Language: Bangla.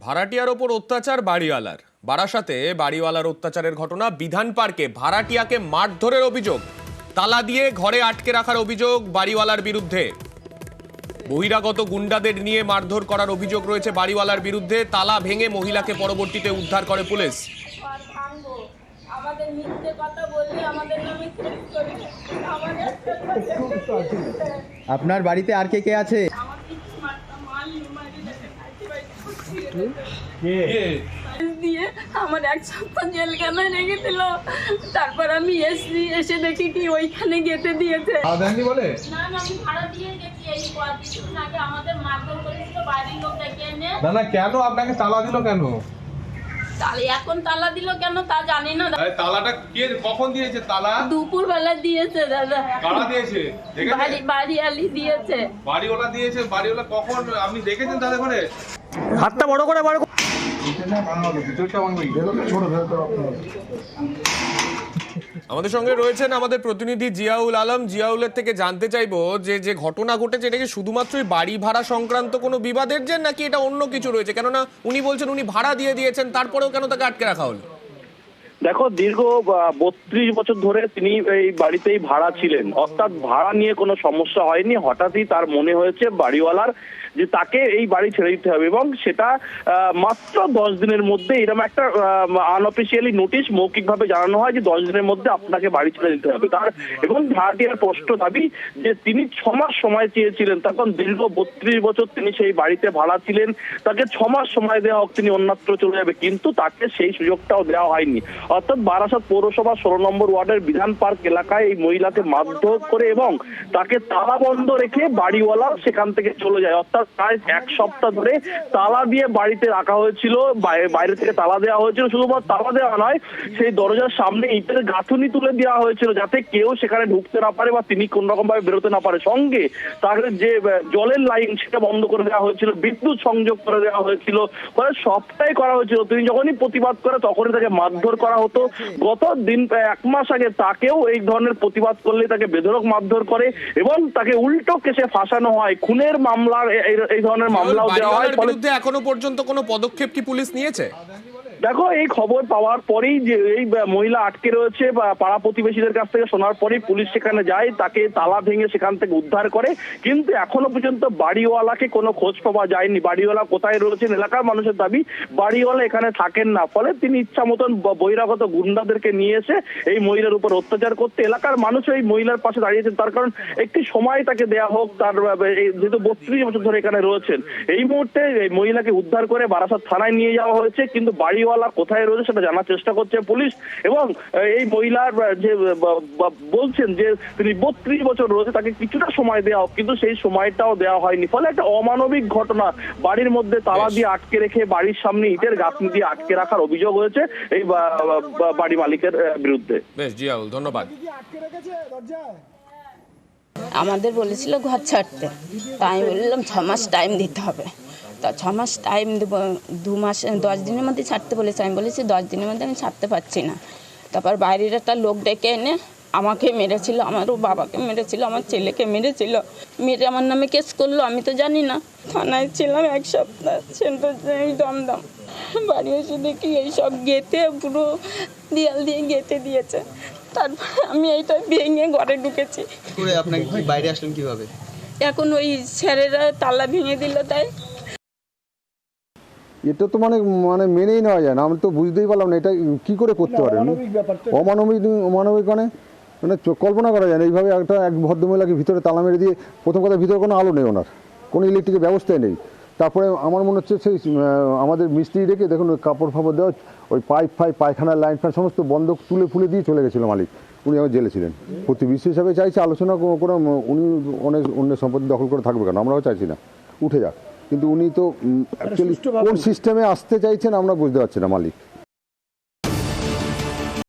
ভাড়াটিয়ার ওপর অত্যাচার বাড়িওয়ালার। বারাসাতে বাড়িওয়ালার অত্যাচারের ঘটনা। বিধান পার্কে ভাড়াটিয়াকে মারধরের অভিযোগ, তালা দিয়ে ঘরে আটকে রাখার অভিযোগ বাড়িওয়ালার বিরুদ্ধে। বহিরাগত গুন্ডাদের নিয়ে মারধর করার অভিযোগ রয়েছে বাড়িওয়ালার বিরুদ্ধে। তালা ভেঙে মহিলাকে পরবর্তীতে উদ্ধার করে পুলিশ। আপনার বাড়িতে আর কে কে আছে? দিয়ে আমার এক সপ্তাহ জেলখানায় রেখেছিল। তারপর আমি এসে দেখি কি ওইখানে গেঁথে দিয়েছে। বলে না না, আমি ভাড়া দিয়ে গেছি। এই কিছুদিন আগে আমাদের মারধর করেছিল বাড়ির লোক ডেকে এনে। না না, কেন আপনাকে তালা দিল কেন? এখন তালা দিল কেন তা জানি না। তালাটা কে কখন দিয়েছে? তালা দুপুর বেলা দিয়েছে দাদা। কারা দিয়েছে? বাড়িওয়ালি দিয়েছে। বাড়িওয়ালা দিয়েছে? বাড়িওয়ালা কখন আপনি দেখেছেন তাদের ঘরে? হাতটা বড় করে বার। আমাদের সঙ্গে রয়েছেন আমাদের প্রতিনিধি জিয়াউল আলম। জিয়াউলের থেকে জানতে চাইবো যে ঘটনা ঘটেছে এটা কি শুধুমাত্রই বাড়ি ভাড়া সংক্রান্ত কোনো বিবাদের জের, নাকি এটা অন্য কিছু রয়েছে? কেননা উনি বলছেন উনি ভাড়া দিয়ে দিয়েছেন, তারপরেও কেন তাকে আটকে রাখা হলো? দেখো, দীর্ঘ 32 বছর ধরে তিনি এই বাড়িতেই ভাড়া ছিলেন, অর্থাৎ ভাড়া নিয়ে কোনো সমস্যা হয়নি। হঠাৎই তার মনে হয়েছে বাড়িওয়ালার যে তাকে এই বাড়ি ছেড়ে দিতে হবে, এবং সেটা মাত্র 10 দিনের মধ্যে এরকম একটা আনঅফিসিয়ালি নোটিশ মৌখিকভাবে জানানো হয় যে 10 দিনের মধ্যে আপনাকে বাড়ি ছেড়ে দিতে হবে তার। এবং ভাড়াটিয়ার স্পষ্ট দাবি যে তিনি 6 মাস সময় চেয়েছিলেন, তখন দীর্ঘ 32 বছর তিনি সেই বাড়িতে ভাড়া ছিলেন, তাকে 6 মাস সময় দেওয়া হোক, তিনি অন্যত্র চলে যাবে, কিন্তু তাকে সেই সুযোগটাও দেওয়া হয়নি। অর্থাৎ বারাসাত পৌরসভা 16 নম্বর ওয়ার্ডের বিধান পার্ক এলাকায় এই মহিলাকে মারধর করে এবং তাকে তালা বন্ধ রেখে বাড়িওয়ালা সেখান থেকে চলে যায়। অর্থাৎ প্রায় 1 সপ্তাহ ধরে তালা দিয়ে বাড়িতে রাখা হয়েছিল, বাইরে থেকে তালা দেওয়া হয়েছিল। শুধুমাত্র তালা দেওয়া নয়, সেই দরজার সামনে ইটের গাঁথুনি তুলে দেওয়া হয়েছিল যাতে কেউ সেখানে ঢুকতে না পারে বা তিনি কোন রকম ভাবে বেরোতে না পারে। সঙ্গে তার যে জলের লাইন সেটা বন্ধ করে দেওয়া হয়েছিল, বিদ্যুৎ সংযোগ করে দেওয়া হয়েছিল, ফলে সবটাই করা হয়েছিল। তিনি যখনই প্রতিবাদ করে তখনই তাকে মারধর করা হতো। গত দিন প্রায় 1 মাস আগে তাকেও এই ধরনের প্রতিবাদ করলে তাকে বেধড়ক মারধর করে এবং তাকে উল্টো কেসে ফাঁসানো হয়। খুনের মামলার এই ধরনের মামলাও দেওয়া হয়। বিরুদ্ধে এখনো পর্যন্ত কোনো পদক্ষেপ কি পুলিশ নিয়েছে? দেখো, এই খবর পাওয়ার পরেই যে এই মহিলা আটকে রয়েছে বা পাড়া প্রতিবেশীদের কাছ থেকে শোনার পরেই পুলিশ সেখানে যায়, তাকে তালা ভেঙে সেখান থেকে উদ্ধার করে। কিন্তু এখনো পর্যন্ত বাড়িওয়ালাকে কোনো খোঁজ পাওয়া যায়নি। বাড়িওয়ালা কোথায় রয়েছেন? এলাকার মানুষের দাবি বাড়িওয়ালা এখানে থাকেন না, ফলে তিনি ইচ্ছা মতন বহিরাগত গুন্ডাদেরকে নিয়ে এসে এই মহিলার উপর অত্যাচার করতে। এলাকার মানুষ এই মহিলার পাশে দাঁড়িয়েছেন, তার কারণ একটি সময় তাকে দেয়া হোক। তার যেহেতু 32 বছর ধরে এখানে রয়েছেন, এই মুহূর্তে এই মহিলাকে উদ্ধার করে বারাসাত থানায় নিয়ে যাওয়া হয়েছে, কিন্তু বাড়িওয়ালা কোথায় রয়েছে সেটা জানার চেষ্টা করছে পুলিশ। এবং এই মহিলার যে বলছেন যে তিনি 32 বছর রয়েছে, তাকে কিছুটা সময় দেওয়া হোক, কিন্তু সেই সময়টাও দেওয়া হয়নি। ফলে একটা অমানবিক ঘটনা, বাড়ির মধ্যে তালা দিয়ে আটকে রেখে বাড়ির সামনে ইটের গাঁথনি দিয়ে আটকে রাখার অভিযোগ হয়েছে এই বাড়ি মালিকের বিরুদ্ধে। বেশ জিয়াউল, ধন্যবাদ। আমাদের বলেছিল ঘর ছাড়তে, তাই আমি বললাম 6 মাস টাইম দিতে হবে। তা 6 মাস টাইম দেবো, 2 মাস 10 দিনের মধ্যে ছাড়তে বলেছে। আমি বলেছি 10 দিনের মধ্যে আমি ছাড়তে পারছি না। তারপর বাইরের একটা লোক ডেকে এনে আমাকে মেরেছিল, আমারও বাবাকে মেরেছিল, আমার ছেলেকে মেরেছিল, মেরে আমার নামে কেস করলো। আমি তো জানি না, থানায় ছিলাম 1 সপ্তাহ। সেটা এই দমদম বাড়ি এসে দেখি এইসব গেঁথে পুরো দেয়াল দিয়ে গেঁথে দিয়েছে। তারপর আমি এইটা ভেঙে ঘরে ঢুকেছি। আপনাকে বাইরে আসলেন কিভাবে? এখন ওই ছেলেরা তালা ভেঙে দিল। তাই এটা তো মানে মেনেই নেওয়া যায় না। আমি তো বুঝতেই পারলাম না এটা কি করে করতে পারে। অমানবিক মানে কল্পনা করা যায় না। এইভাবে এক ভদ্রমহিলাকে ভিতরে তালা মেরে দিয়ে, প্রথম কথা ভিতরে কোনো আলো নেই, ওনার কোনো ইলেকট্রিকের ব্যবস্থাই নেই। তারপরে আমার মনে হচ্ছে সেই আমাদের মিস্ত্রি রেখে দেখুন ওই কাপড় ফাপড় দেওয়া, ওই পায়খানার লাইন ফ্যান সমস্ত বন্ধ তুলে দিয়ে চলে গেছিলো মালিক। উনি আমার জেলে ছিলেন। প্রতিবেশী হিসাবে চাইছে আলোচনা করে, উনি অনেক অন্যের সম্পত্তি দখল করে থাকবে কেন? আমরাও চাইছি না, উঠে যাক। কিন্তু উনি তো অ্যাকচুয়ালি কোন সিস্টেমে আসতে চাইছেন আমরা বুঝতে পারছি না মালিক।